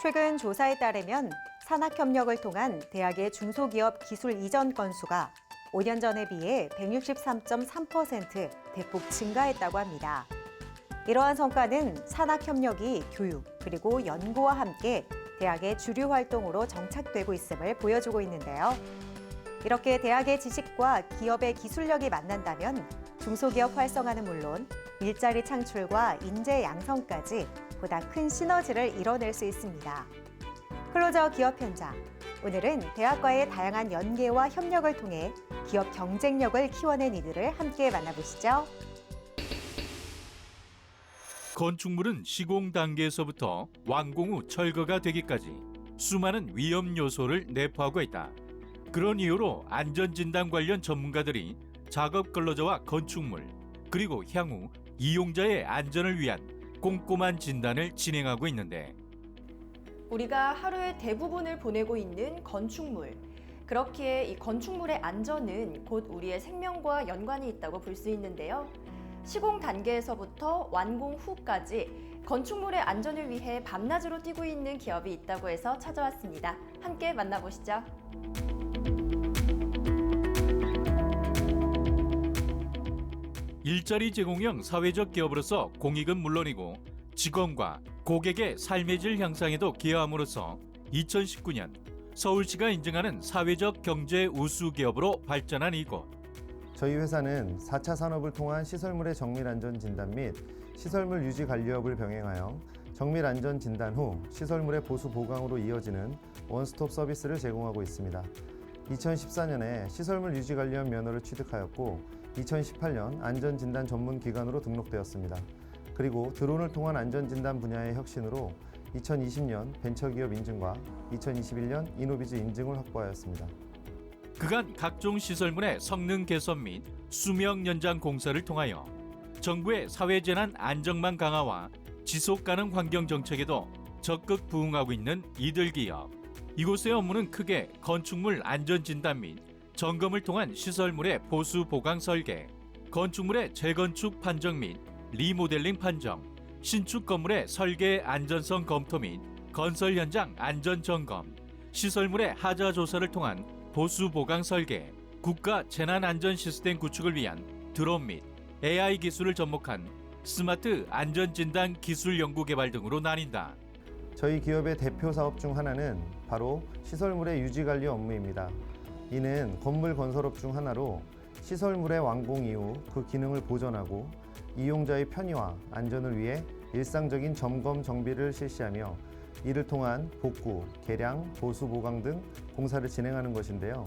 최근 조사에 따르면 산학협력을 통한 대학의 중소기업 기술 이전 건수가 5년 전에 비해 163.3% 대폭 증가했다고 합니다. 이러한 성과는 산학협력이 교육 그리고 연구와 함께 대학의 주류 활동으로 정착되고 있음을 보여주고 있는데요. 이렇게 대학의 지식과 기업의 기술력이 만난다면 중소기업 활성화는 물론 일자리 창출과 인재 양성까지 보다 큰 시너지를 이뤄낼 수 있습니다. 클로저 기업 현장. 오늘은 대학과의 다양한 연계와 협력을 통해 기업 경쟁력을 키워낸 이들을 함께 만나보시죠. 건축물은 시공 단계에서부터 완공 후 철거가 되기까지 수많은 위험 요소를 내포하고 있다. 그런 이유로 안전진단 관련 전문가들이 작업 근로자와 건축물, 그리고 향후 이용자의 안전을 위한 꼼꼼한 진단을 진행하고 있는데, 우리가 하루의 대부분을 보내고 있는 건축물. 그렇기에 이 건축물의 안전은 곧 우리의 생명과 연관이 있다고 볼 수 있는데요. 시공 단계에서부터 완공 후까지 건축물의 안전을 위해 밤낮으로 뛰고 있는 기업이 있다고 해서 찾아왔습니다. 함께 만나보시죠. 일자리 제공형 사회적 기업으로서 공익은 물론이고 직원과 고객의 삶의 질 향상에도 기여함으로써 2019년 서울시가 인증하는 사회적 경제 우수 기업으로 발전한 이곳. 저희 회사는 4차 산업을 통한 시설물의 정밀 안전 진단 및 시설물 유지 관리업을 병행하여 정밀 안전 진단 후 시설물의 보수 보강으로 이어지는 원스톱 서비스를 제공하고 있습니다. 2014년에 시설물 유지 관리업 면허를 취득하였고 2018년 안전진단 전문 기관으로 등록되었습니다. 그리고 드론을 통한 안전진단 분야의 혁신으로 2020년 벤처기업 인증과 2021년 이노비즈 인증을 확보하였습니다. 그간 각종 시설물의 성능 개선 및 수명 연장 공사를 통하여 정부의 사회재난 안정망 강화와 지속가능 환경 정책에도 적극 부응하고 있는 이들 기업. 이곳의 업무는 크게 건축물 안전진단 및 점검을 통한 시설물의 보수 보강 설계, 건축물의 재건축 판정 및 리모델링 판정, 신축 건물의 설계 안전성 검토 및 건설 현장 안전 점검, 시설물의 하자 조사를 통한 보수 보강 설계, 국가 재난 안전 시스템 구축을 위한 드론 및 AI 기술을 접목한 스마트 안전 진단 기술 연구 개발 등으로 나뉜다. 저희 기업의 대표 사업 중 하나는 바로 시설물의 유지 관리 업무입니다. 이는 건물 건설업 중 하나로 시설물의 완공 이후 그 기능을 보존하고 이용자의 편의와 안전을 위해 일상적인 점검 정비를 실시하며 이를 통한 복구, 개량, 보수 보강 등 공사를 진행하는 것인데요.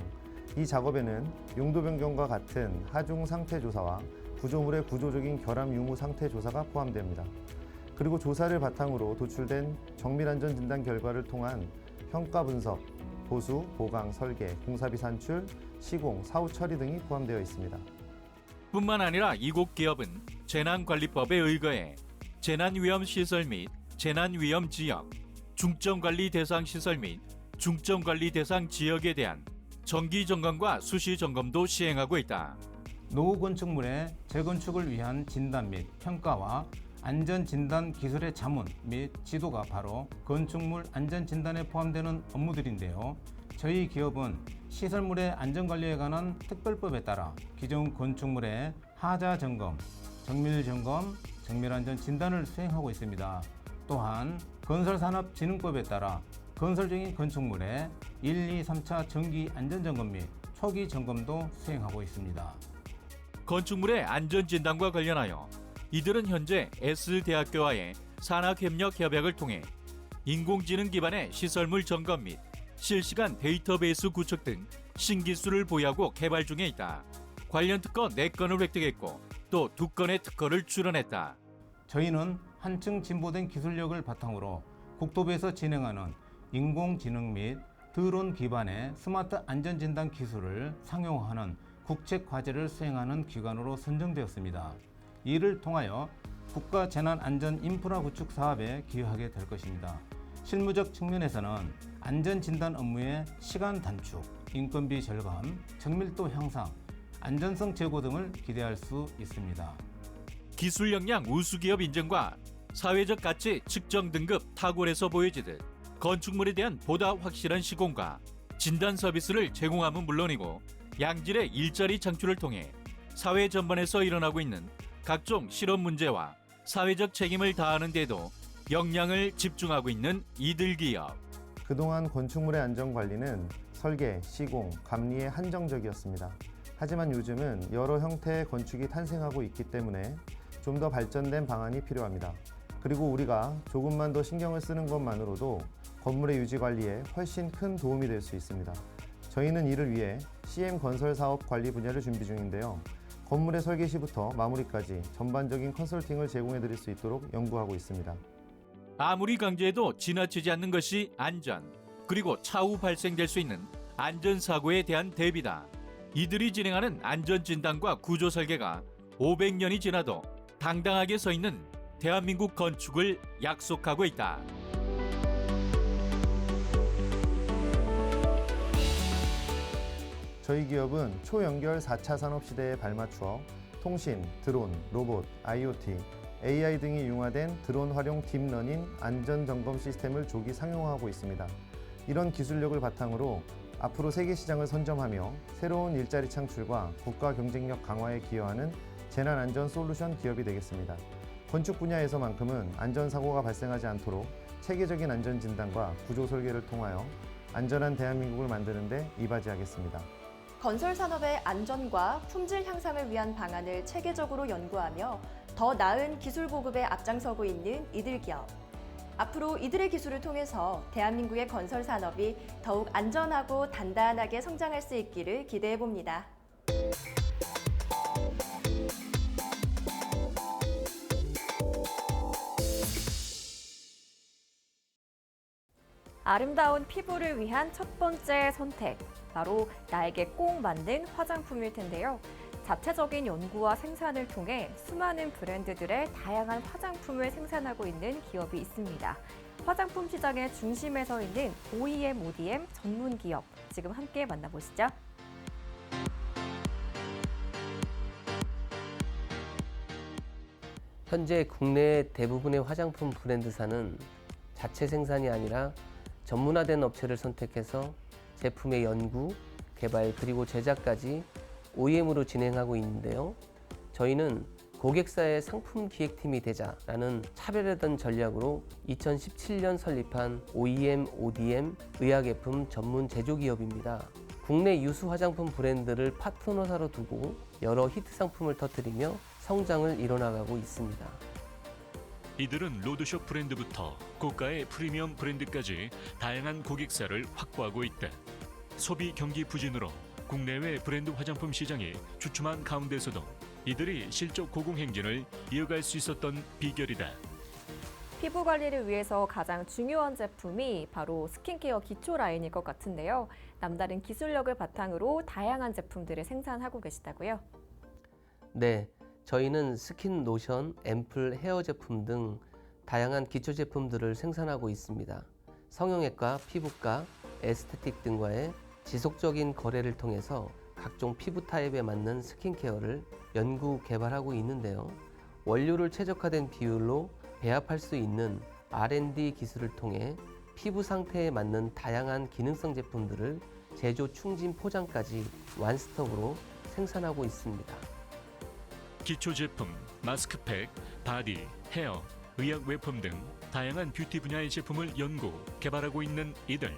이 작업에는 용도 변경과 같은 하중 상태 조사와 구조물의 구조적인 결함 유무 상태 조사가 포함됩니다. 그리고 조사를 바탕으로 도출된 정밀 안전 진단 결과를 통한 평가 분석, 보수, 보강, 설계, 공사비 산출, 시공, 사후 처리 등이 포함되어 있습니다. 뿐만 아니라 이곳 기업은 재난관리법에 의거해 재난위험시설 및 재난위험지역, 중점관리 대상 시설 및 중점관리 대상 지역에 대한 정기점검과 수시점검도 시행하고 있다. 노후 건축물의 재건축을 위한 진단 및 평가와 안전진단 기술의 자문 및 지도가 바로 건축물 안전진단에 포함되는 업무들인데요. 저희 기업은 시설물의 안전관리에 관한 특별법에 따라 기존 건축물의 하자 점검, 정밀 점검, 정밀 안전 진단을 수행하고 있습니다. 또한 건설산업진흥법에 따라 건설 중인 건축물의 1, 2, 3차 정기 안전점검 및 초기 점검도 수행하고 있습니다. 건축물의 안전진단과 관련하여 이들은 현재 S대학교와의 산학협력 협약을 통해 인공지능 기반의 시설물 점검 및 실시간 데이터베이스 구축 등 신기술을 보유하고 개발 중에 있다. 관련 특허 4건을 획득했고 또 2건의 특허를 출원했다. 저희는 한층 진보된 기술력을 바탕으로 국토부에서 진행하는 인공지능 및 드론 기반의 스마트 안전진단 기술을 상용화하는 국책과제를 수행하는 기관으로 선정되었습니다. 이를 통하여 국가 재난안전 인프라 구축 사업에 기여하게 될 것입니다. 실무적 측면에서는 안전진단 업무의 시간 단축, 인건비 절감, 정밀도 향상, 안전성 제고 등을 기대할 수 있습니다. 기술 역량 우수기업 인증과 사회적 가치 측정 등급 탁월해서 보여지듯 건축물에 대한 보다 확실한 시공과 진단 서비스를 제공함은 물론이고 양질의 일자리 창출을 통해 사회 전반에서 일어나고 있는 각종 실업 문제와 사회적 책임을 다하는 데도 역량을 집중하고 있는 이들 기업. 그동안 건축물의 안전관리는 설계, 시공, 감리에 한정적이었습니다. 하지만 요즘은 여러 형태의 건축이 탄생하고 있기 때문에 좀 더 발전된 방안이 필요합니다. 그리고 우리가 조금만 더 신경을 쓰는 것만으로도 건물의 유지 관리에 훨씬 큰 도움이 될 수 있습니다. 저희는 이를 위해 CM 건설 사업 관리 분야를 준비 중인데요. 건물의 설계 시부터 마무리까지 전반적인 컨설팅을 제공해 드릴 수 있도록 연구하고 있습니다. 아무리 강조해도 지나치지 않는 것이 안전, 그리고 차후 발생될 수 있는 안전사고에 대한 대비다. 이들이 진행하는 안전진단과 구조 설계가 500년이 지나도 당당하게 서 있는 대한민국 건축을 약속하고 있다. 저희 기업은 초연결 4차 산업시대에 발맞추어 통신, 드론, 로봇, IoT, AI 등이 융화된 드론 활용 딥러닝 안전점검 시스템을 조기 상용화하고 있습니다. 이런 기술력을 바탕으로 앞으로 세계 시장을 선점하며 새로운 일자리 창출과 국가 경쟁력 강화에 기여하는 재난안전 솔루션 기업이 되겠습니다. 건축 분야에서만큼은 안전사고가 발생하지 않도록 체계적인 안전진단과 구조 설계를 통하여 안전한 대한민국을 만드는 데 이바지하겠습니다. 건설 산업의 안전과 품질 향상을 위한 방안을 체계적으로 연구하며 더 나은 기술 보급에 앞장서고 있는 이들 기업. 앞으로 이들의 기술을 통해서 대한민국의 건설 산업이 더욱 안전하고 단단하게 성장할 수 있기를 기대해 봅니다. 아름다운 피부를 위한 첫 번째 선택, 바로 나에게 꼭 맞는 화장품일 텐데요. 자체적인 연구와 생산을 통해 수많은 브랜드들의 다양한 화장품을 생산하고 있는 기업이 있습니다. 화장품 시장의 중심에 서 있는 OEM, ODM 전문 기업, 지금 함께 만나보시죠. 현재 국내 대부분의 화장품 브랜드사는 자체 생산이 아니라 전문화된 업체를 선택해서 제품의 연구, 개발 그리고 제작까지 OEM으로 진행하고 있는데요. 저희는 고객사의 상품 기획팀이 되자라는 차별화된 전략으로 2017년 설립한 OEM, ODM 의약예품 전문 제조기업입니다. 국내 유수 화장품 브랜드를 파트너사로 두고 여러 히트 상품을 터뜨리며 성장을 이뤄나가고 있습니다. 이들은 로드숍 브랜드부터 고가의 프리미엄 브랜드까지 다양한 고객사를 확보하고 있다. 소비 경기 부진으로 국내외 브랜드 화장품 시장이 주춤한 가운데서도 이들이 실적 고공 행진을 이어갈 수 있었던 비결이다. 피부 관리를 위해서 가장 중요한 제품이 바로 스킨케어 기초 라인일 것 같은데요. 남다른 기술력을 바탕으로 다양한 제품들을 생산하고 계시다고요? 네, 저희는 스킨 로션, 앰플, 헤어 제품 등 다양한 기초 제품들을 생산하고 있습니다. 성형외과, 피부과, 에스테틱 등과의 지속적인 거래를 통해서 각종 피부 타입에 맞는 스킨케어를 연구, 개발하고 있는데요. 원료를 최적화된 비율로 배합할 수 있는 R&D 기술을 통해 피부 상태에 맞는 다양한 기능성 제품들을 제조, 충진, 포장까지 완스톱으로 생산하고 있습니다. 기초 제품, 마스크팩, 바디, 헤어, 의약 외품 등 다양한 뷰티 분야의 제품을 연구, 개발하고 있는 이들.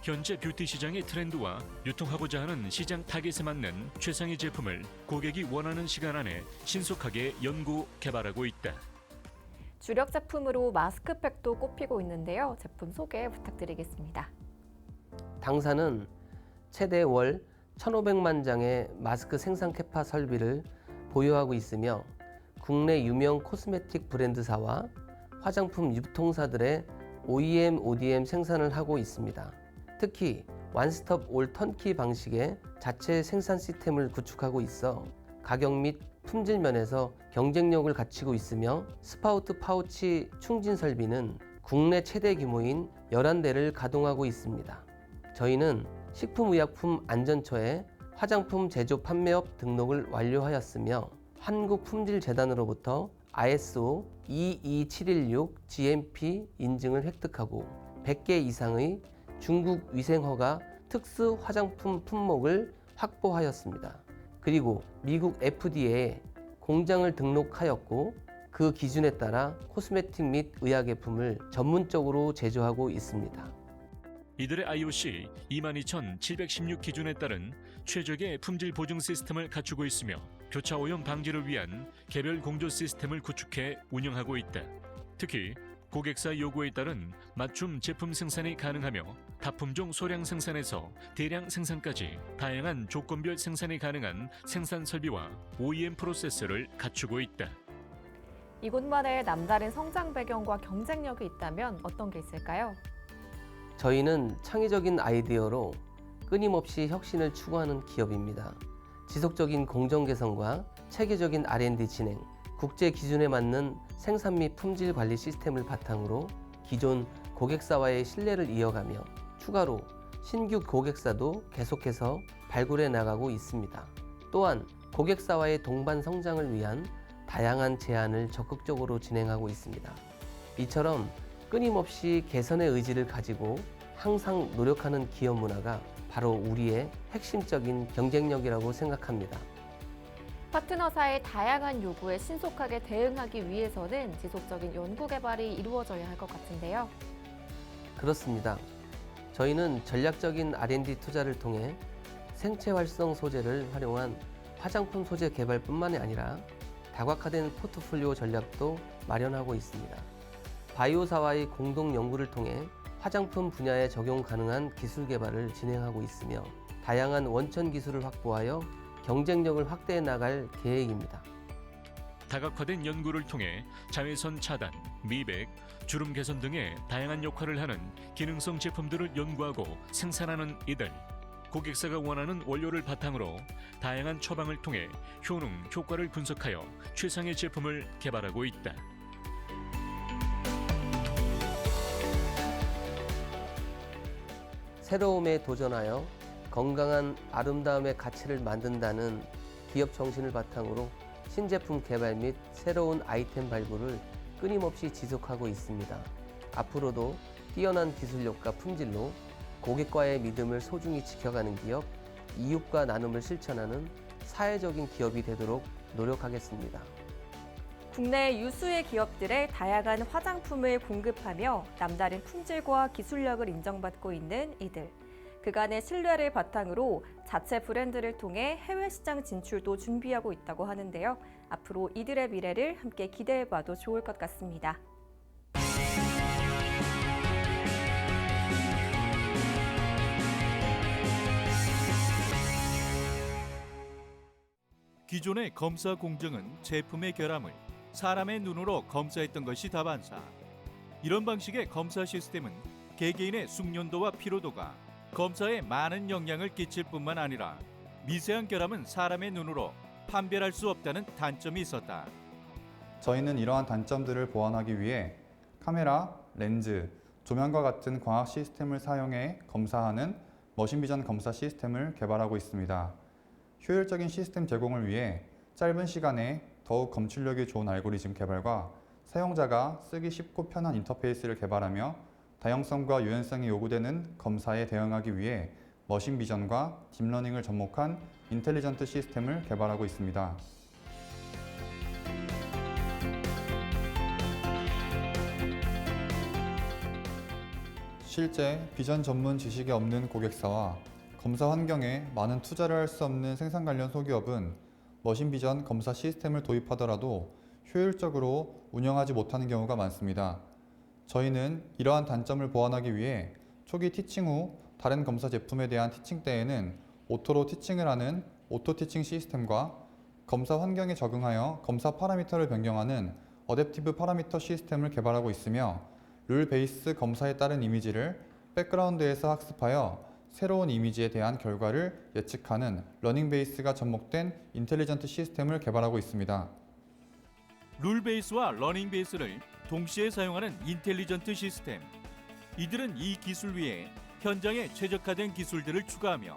현재 뷰티 시장의 트렌드와 유통하고자 하는 시장 타겟에 맞는 최상의 제품을 고객이 원하는 시간 안에 신속하게 연구, 개발하고 있다. 주력 제품으로 마스크팩도 꼽히고 있는데요. 제품 소개 부탁드리겠습니다. 당사는 최대 월 1,500만 장의 마스크 생산 캐파 설비를 보유하고 있으며 국내 유명 코스메틱 브랜드사와 화장품 유통사들의 OEM, ODM 생산을 하고 있습니다. 특히 완스톱 올 턴키 방식의 자체 생산 시스템을 구축하고 있어 가격 및 품질 면에서 경쟁력을 갖추고 있으며 스파우트 파우치 충진 설비는 국내 최대 규모인 11대를 가동하고 있습니다. 저희는 식품의약품 안전처에 화장품 제조 판매업 등록을 완료하였으며 한국품질재단으로부터 ISO 22716 GMP 인증을 획득하고 100개 이상의 중국 위생허가 특수 화장품 품목을 확보하였습니다. 그리고 미국 FDA에 공장을 등록하였고 그 기준에 따라 코스메틱 및 의약예품을 전문적으로 제조하고 있습니다. 이들의 IOC 22,716 기준에 따른 최적의 품질 보증 시스템을 갖추고 있으며 교차 오염 방지를 위한 개별 공조 시스템을 구축해 운영하고 있다. 특히 고객사 요구에 따른 맞춤 제품 생산이 가능하며 다품종 소량 생산에서 대량 생산까지 다양한 조건별 생산이 가능한 생산 설비와 OEM 프로세스를 갖추고 있다. 이곳만의 남다른 성장 배경과 경쟁력이 있다면 어떤 게 있을까요? 저희는 창의적인 아이디어로 끊임없이 혁신을 추구하는 기업입니다. 지속적인 공정 개선과 체계적인 R&D 진행, 국제 기준에 맞는 생산 및 품질 관리 시스템을 바탕으로 기존 고객사와의 신뢰를 이어가며 추가로 신규 고객사도 계속해서 발굴해 나가고 있습니다. 또한 고객사와의 동반 성장을 위한 다양한 제안을 적극적으로 진행하고 있습니다. 이처럼 끊임없이 개선의 의지를 가지고 항상 노력하는 기업 문화가 바로 우리의 핵심적인 경쟁력이라고 생각합니다. 파트너사의 다양한 요구에 신속하게 대응하기 위해서는 지속적인 연구 개발이 이루어져야 할 것 같은데요. 그렇습니다. 저희는 전략적인 R&D 투자를 통해 생체 활성 소재를 활용한 화장품 소재 개발뿐만이 아니라 다각화된 포트폴리오 전략도 마련하고 있습니다. 바이오사와의 공동 연구를 통해 화장품 분야에 적용 가능한 기술 개발을 진행하고 있으며 다양한 원천 기술을 확보하여 경쟁력을 확대해 나갈 계획입니다. 다각화된 연구를 통해 자외선 차단, 미백, 주름 개선 등의 다양한 역할을 하는 기능성 제품들을 연구하고 생산하는 이들. 고객사가 원하는 원료를 바탕으로 다양한 처방을 통해 효능, 효과를 분석하여 최상의 제품을 개발하고 있다. 새로움에 도전하여 건강한 아름다움의 가치를 만든다는 기업 정신을 바탕으로 신제품 개발 및 새로운 아이템 발굴을 끊임없이 지속하고 있습니다. 앞으로도 뛰어난 기술력과 품질로 고객과의 믿음을 소중히 지켜가는 기업, 이웃과 나눔을 실천하는 사회적인 기업이 되도록 노력하겠습니다. 국내 유수의 기업들의 다양한 화장품을 공급하며 남다른 품질과 기술력을 인정받고 있는 이들. 그간의 신뢰를 바탕으로 자체 브랜드를 통해 해외 시장 진출도 준비하고 있다고 하는데요. 앞으로 이들의 미래를 함께 기대해봐도 좋을 것 같습니다. 기존의 검사 공정은 제품의 결함을 사람의 눈으로 검사했던 것이 다반사. 이런 방식의 검사 시스템은 개개인의 숙련도와 피로도가 검사에 많은 영향을 끼칠 뿐만 아니라 미세한 결함은 사람의 눈으로 판별할 수 없다는 단점이 있었다. 저희는 이러한 단점들을 보완하기 위해 카메라, 렌즈, 조명과 같은 광학 시스템을 사용해 검사하는 머신비전 검사 시스템을 개발하고 있습니다. 효율적인 시스템 제공을 위해 짧은 시간에 더욱 검출력이 좋은 알고리즘 개발과 사용자가 쓰기 쉽고 편한 인터페이스를 개발하며 다양성과 유연성이 요구되는 검사에 대응하기 위해 머신비전과 딥러닝을 접목한 인텔리전트 시스템을 개발하고 있습니다. 실제 비전 전문 지식이 없는 고객사와 검사 환경에 많은 투자를 할 수 없는 생산 관련 소기업은 머신비전 검사 시스템을 도입하더라도 효율적으로 운영하지 못하는 경우가 많습니다. 저희는 이러한 단점을 보완하기 위해 초기 티칭 후 다른 검사 제품에 대한 티칭 때에는 오토로 티칭을 하는 오토 티칭 시스템과 검사 환경에 적응하여 검사 파라미터를 변경하는 어댑티브 파라미터 시스템을 개발하고 있으며 룰 베이스 검사에 따른 이미지를 백그라운드에서 학습하여 새로운 이미지에 대한 결과를 예측하는 러닝 베이스가 접목된 인텔리전트 시스템을 개발하고 있습니다. 룰 베이스와 러닝 베이스를 동시에 사용하는 인텔리전트 시스템. 이들은 이 기술 위에 현장에 최적화된 기술들을 추가하며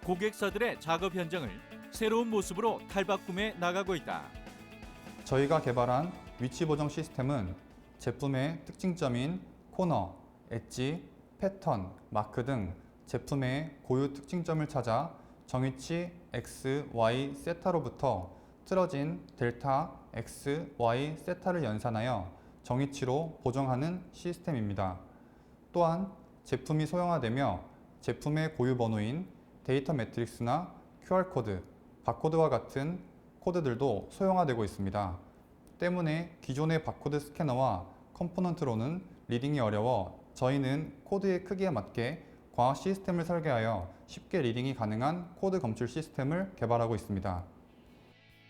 고객사들의 작업 현장을 새로운 모습으로 탈바꿈해 나가고 있다. 저희가 개발한 위치 보정 시스템은 제품의 특징점인 코너, 엣지, 패턴, 마크 등 제품의 고유 특징점을 찾아 정위치 X, Y, 세타로부터 틀어진 델타, X, Y, 세타를 연산하여 정위치로 보정하는 시스템입니다. 또한 제품이 소형화되며 제품의 고유 번호인 데이터 매트릭스나 QR코드, 바코드와 같은 코드들도 소형화되고 있습니다. 때문에 기존의 바코드 스캐너와 컴포넌트로는 리딩이 어려워 저희는 코드의 크기에 맞게 광학 시스템을 설계하여 쉽게 리딩이 가능한 코드 검출 시스템을 개발하고 있습니다.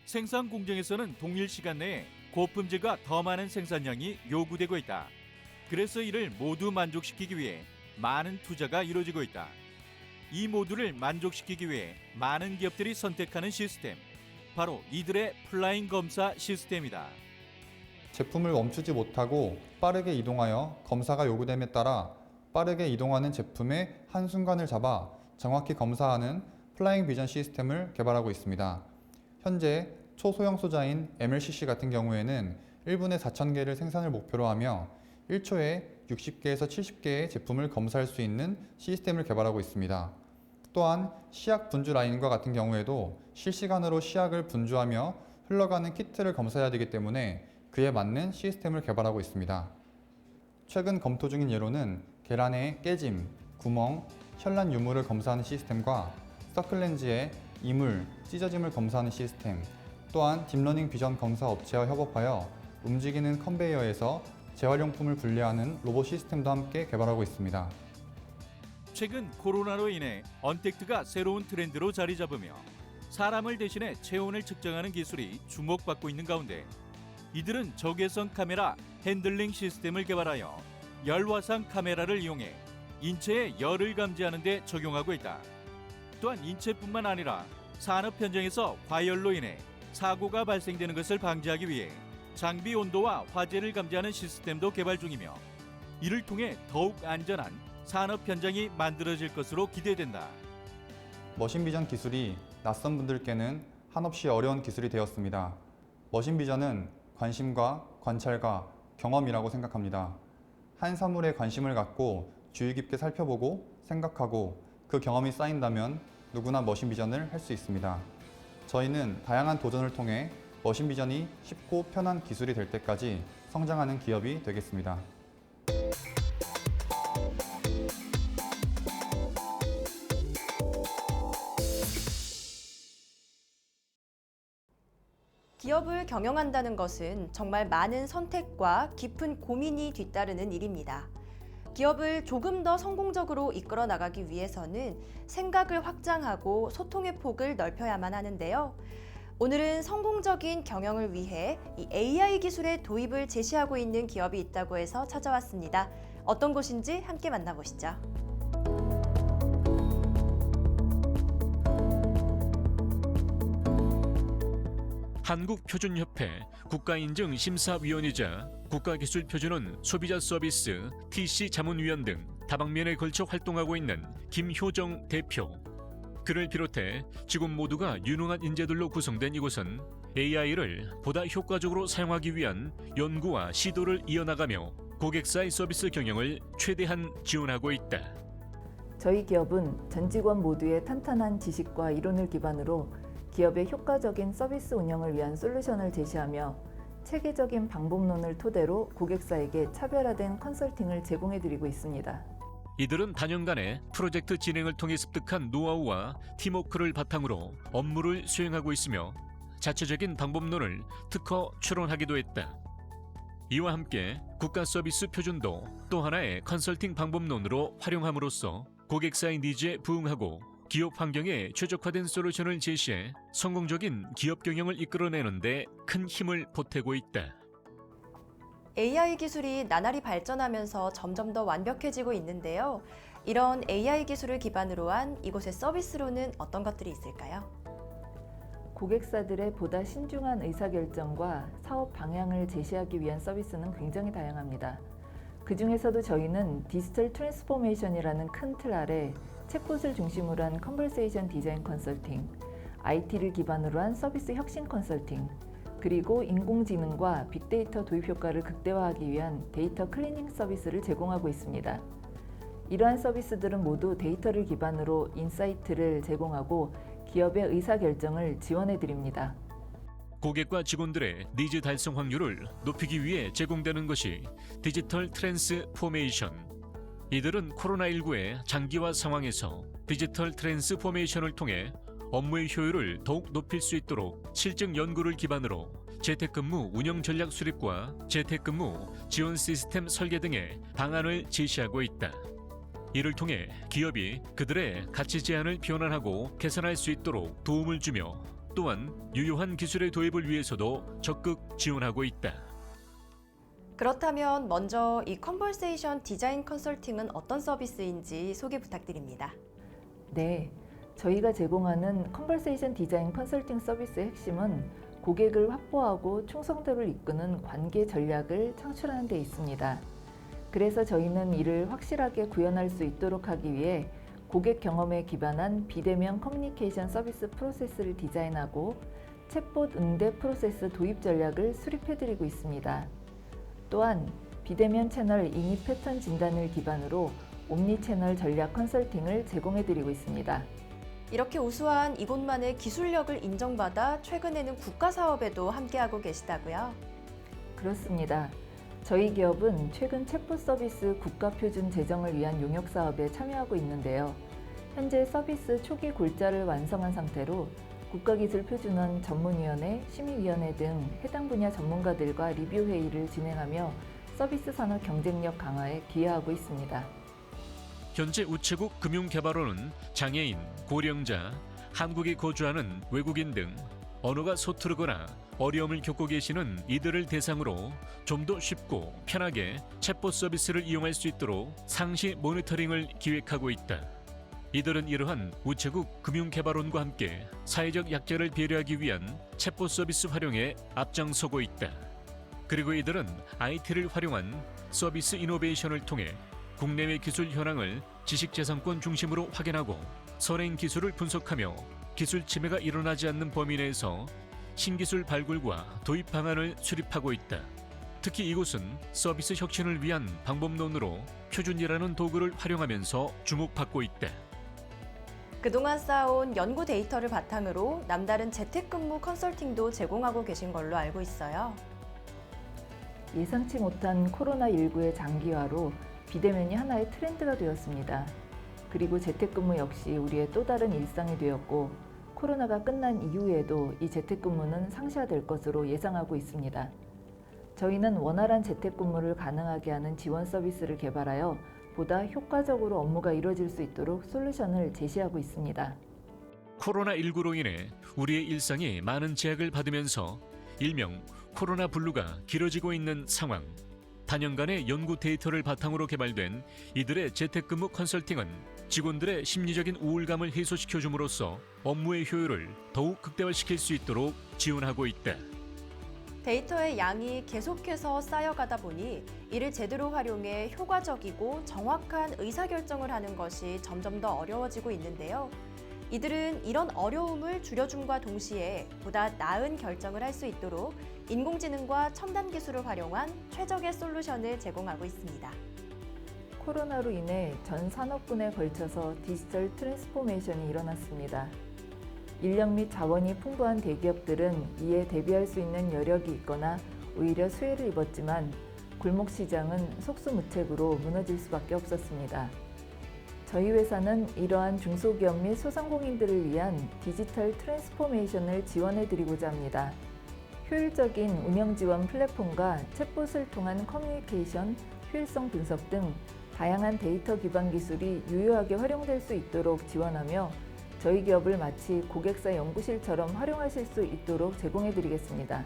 생산 공정에서는 동일 시간 내에 고품질과 더 많은 생산량이 요구되고 있다. 그래서 이를 모두 만족시키기 위해 많은 투자가 이루어지고 있다. 이 모두를 만족시키기 위해 많은 기업들이 선택하는 시스템, 바로 이들의 플라잉 검사 시스템이다. 제품을 멈추지 못하고 빠르게 이동하여 검사가 요구됨에 따라 빠르게 이동하는 제품의 한순간을 잡아 정확히 검사하는 플라잉 비전 시스템을 개발하고 있습니다. 현재 초소형 소자인 MLCC 같은 경우에는 1분에 4,000개를 생산을 목표로 하며 1초에 60개에서 70개의 제품을 검사할 수 있는 시스템을 개발하고 있습니다. 또한 시약 분주 라인과 같은 경우에도 실시간으로 시약을 분주하며 흘러가는 키트를 검사해야 되기 때문에 그에 맞는 시스템을 개발하고 있습니다. 최근 검토 중인 예로는 계란의 깨짐, 구멍, 현란 유물을 검사하는 시스템과 서클렌즈의 이물, 찢어짐을 검사하는 시스템, 또한 딥러닝 비전 검사 업체와 협업하여 움직이는 컨베이어에서 재활용품을 분리하는 로봇 시스템도 함께 개발하고 있습니다. 최근 코로나로 인해 언택트가 새로운 트렌드로 자리 잡으며 사람을 대신해 체온을 측정하는 기술이 주목받고 있는 가운데 이들은 적외선 카메라 핸들링 시스템을 개발하여 열화상 카메라를 이용해 인체의 열을 감지하는 데 적용하고 있다. 또한 인체뿐만 아니라 산업 현장에서 과열로 인해 사고가 발생되는 것을 방지하기 위해 장비 온도와 화재를 감지하는 시스템도 개발 중이며 이를 통해 더욱 안전한 산업 현장이 만들어질 것으로 기대된다. 머신비전 기술이 낯선 분들께는 한없이 어려운 기술이 되었습니다. 머신비전은 관심과 관찰과 경험이라고 생각합니다. 한 사물에 관심을 갖고 주의 깊게 살펴보고 생각하고 그 경험이 쌓인다면 누구나 머신비전을 할 수 있습니다. 저희는 다양한 도전을 통해 머신비전이 쉽고 편한 기술이 될 때까지 성장하는 기업이 되겠습니다. 기업을 경영한다는 것은 정말 많은 선택과 깊은 고민이 뒤따르는 일입니다. 기업을 조금 더 성공적으로 이끌어 나가기 위해서는 생각을 확장하고 소통의 폭을 넓혀야만 하는데요. 오늘은 성공적인 경영을 위해 이 AI 기술의 도입을 제시하고 있는 기업이 있다고 해서 찾아왔습니다. 어떤 곳인지 함께 만나보시죠. 한국표준협회 국가인증심사위원이자 국가기술표준원 소비자서비스 TC자문위원 등 다방면에 걸쳐 활동하고 있는 김효정 대표. 그를 비롯해 직원 모두가 유능한 인재들로 구성된 이곳은 AI를 보다 효과적으로 사용하기 위한 연구와 시도를 이어나가며 고객사의 서비스 경영을 최대한 지원하고 있다. 저희 기업은 전 직원 모두의 탄탄한 지식과 이론을 기반으로 기업의 효과적인 서비스 운영을 위한 솔루션을 제시하며 체계적인 방법론을 토대로 고객사에게 차별화된 컨설팅을 제공해드리고 있습니다. 이들은 단연간의 프로젝트 진행을 통해 습득한 노하우와 팀워크를 바탕으로 업무를 수행하고 있으며 자체적인 방법론을 특허 출원하기도 했다. 이와 함께 국가서비스 표준도 또 하나의 컨설팅 방법론으로 활용함으로써 고객사의 니즈에 부응하고 기업 환경에 최적화된 솔루션을 제시해 성공적인 기업 경영을 이끌어내는 데 큰 힘을 보태고 있다. AI 기술이 나날이 발전하면서 점점 더 완벽해지고 있는데요. 이런 AI 기술을 기반으로 한 이곳의 서비스로는 어떤 것들이 있을까요? 고객사들의 보다 신중한 의사결정과 사업 방향을 제시하기 위한 서비스는 굉장히 다양합니다. 그 중에서도 저희는 디지털 트랜스포메이션이라는 큰 틀 아래 챗봇을 중심으로 한 컨버세이션 디자인 컨설팅, IT를 기반으로 한 서비스 혁신 컨설팅, 그리고 인공지능과 빅데이터 도입 효과를 극대화하기 위한 데이터 클리닝 서비스를 제공하고 있습니다. 이러한 서비스들은 모두 데이터를 기반으로 인사이트를 제공하고 기업의 의사결정을 지원해 드립니다. 고객과 직원들의 니즈 달성 확률을 높이기 위해 제공되는 것이 디지털 트랜스포메이션. 이들은 코로나19의 장기화 상황에서 디지털 트랜스포메이션을 통해 업무의 효율을 더욱 높일 수 있도록 실증 연구를 기반으로 재택근무 운영 전략 수립과 재택근무 지원 시스템 설계 등의 방안을 제시하고 있다. 이를 통해 기업이 그들의 가치 제한을 변환하고 개선할 수 있도록 도움을 주며 또한 유효한 기술의 도입을 위해서도 적극 지원하고 있다. 그렇다면 먼저 이 컨버세이션 디자인 컨설팅은 어떤 서비스인지 소개 부탁드립니다. 네, 저희가 제공하는 컨버세이션 디자인 컨설팅 서비스의 핵심은 고객을 확보하고 충성도를 이끄는 관계 전략을 창출하는 데 있습니다. 그래서 저희는 이를 확실하게 구현할 수 있도록 하기 위해 고객 경험에 기반한 비대면 커뮤니케이션 서비스 프로세스를 디자인하고 챗봇 응대 프로세스 도입 전략을 수립해드리고 있습니다. 또한 비대면 채널 인입 패턴 진단을 기반으로 옴니 채널 전략 컨설팅을 제공해드리고 있습니다. 이렇게 우수한 이곳만의 기술력을 인정받아 최근에는 국가 사업에도 함께하고 계시다고요? 그렇습니다. 저희 기업은 최근 챗봇 서비스 국가표준 제정을 위한 용역 사업에 참여하고 있는데요. 현재 서비스 초기 골자를 완성한 상태로 국가기술표준원 전문위원회, 심의위원회 등 해당 분야 전문가들과 리뷰 회의를 진행하며 서비스 산업 경쟁력 강화에 기여하고 있습니다. 현재 우체국 금융개발원은 장애인, 고령자, 한국에 거주하는 외국인 등 언어가 서투르거나 어려움을 겪고 계시는 이들을 대상으로 좀 더 쉽고 편하게 챗봇 서비스를 이용할 수 있도록 상시 모니터링을 기획하고 있다. 이들은 이러한 우체국 금융개발원과 함께 사회적 약자를 배려하기 위한 챗봇 서비스 활용에 앞장서고 있다. 그리고 이들은 IT를 활용한 서비스 이노베이션을 통해 국내외 기술 현황을 지식재산권 중심으로 확인하고 선행 기술을 분석하며 기술 침해가 일어나지 않는 범위 내에서 신기술 발굴과 도입 방안을 수립하고 있다. 특히 이곳은 서비스 혁신을 위한 방법론으로 표준이라는 도구를 활용하면서 주목받고 있다. 그동안 쌓아온 연구 데이터를 바탕으로 남다른 재택근무 컨설팅도 제공하고 계신 걸로 알고 있어요. 예상치 못한 코로나19의 장기화로 비대면이 하나의 트렌드가 되었습니다. 그리고 재택근무 역시 우리의 또 다른 일상이 되었고 코로나가 끝난 이후에도 이 재택근무는 상시화될 것으로 예상하고 있습니다. 저희는 원활한 재택근무를 가능하게 하는 지원 서비스를 개발하여 보다 효과적으로 업무가 이루어질 수 있도록 솔루션을 제시하고 있습니다. 코로나19로 인해 우리의 일상이 많은 제약을 받으면서 일명 코로나 블루가 길어지고 있는 상황. 단연간의 연구 데이터를 바탕으로 개발된 이들의 재택근무 컨설팅은 직원들의 심리적인 우울감을 해소시켜줌으로써 업무의 효율을 더욱 극대화시킬 수 있도록 지원하고 있다. 데이터의 양이 계속해서 쌓여가다 보니 이를 제대로 활용해 효과적이고 정확한 의사결정을 하는 것이 점점 더 어려워지고 있는데요. 이들은 이런 어려움을 줄여줌과 동시에 보다 나은 결정을 할 수 있도록 인공지능과 첨단 기술을 활용한 최적의 솔루션을 제공하고 있습니다. 코로나로 인해 전 산업군에 걸쳐서 디지털 트랜스포메이션이 일어났습니다. 인력 및 자원이 풍부한 대기업들은 이에 대비할 수 있는 여력이 있거나 오히려 수혜를 입었지만 골목시장은 속수무책으로 무너질 수밖에 없었습니다. 저희 회사는 이러한 중소기업 및 소상공인들을 위한 디지털 트랜스포메이션을 지원해드리고자 합니다. 효율적인 운영 지원 플랫폼과 챗봇을 통한 커뮤니케이션, 효율성 분석 등 다양한 데이터 기반 기술이 유효하게 활용될 수 있도록 지원하며 저희 기업을 마치 고객사 연구실처럼 활용하실 수 있도록 제공해드리겠습니다.